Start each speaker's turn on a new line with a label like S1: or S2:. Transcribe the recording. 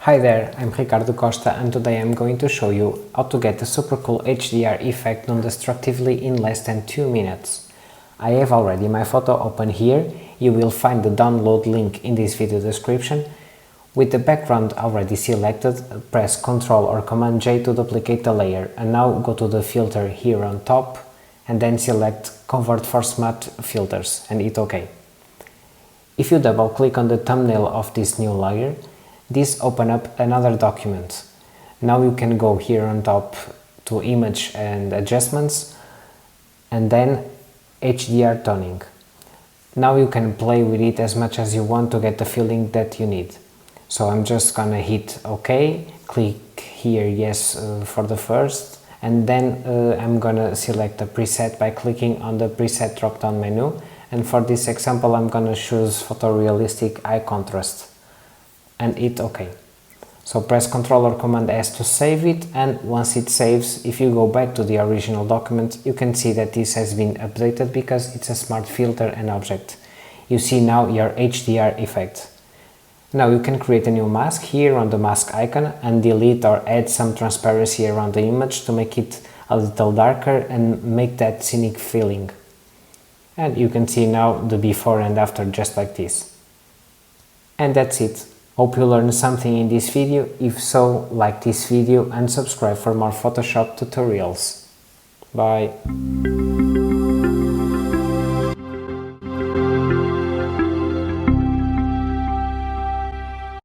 S1: Hi there, I'm Ricardo Costa and today I'm going to show you how to get a super cool HDR effect non-destructively in less than 2 minutes. I have already my photo open here. You will find the download link in this video description. With the background already selected, press Ctrl or Command J to duplicate the layer and now go to the filter here on top and then select Convert for Smart Filters and hit OK. If you double click on the thumbnail of this new layer, this opens up another document. Now you can go here on top to Image and Adjustments and then HDR Toning. Now you can play with it as much as you want to get the feeling that you need. So I'm just gonna hit OK, click here yes for the first, and then I'm gonna select a preset by clicking on the preset drop down menu, and for this example I'm gonna choose photorealistic high contrast and hit OK. So press Ctrl or Command S to save it, and once it saves, if you go back to the original document, you can see that this has been updated because it's a smart filter and object. You see now your HDR effect. Now you can create a new mask here on the mask icon and delete or add some transparency around the image to make it a little darker and make that scenic feeling. And you can see now the before and after just like this. And that's it. Hope you learned something in this video. If so, like this video and subscribe for more Photoshop tutorials. Bye!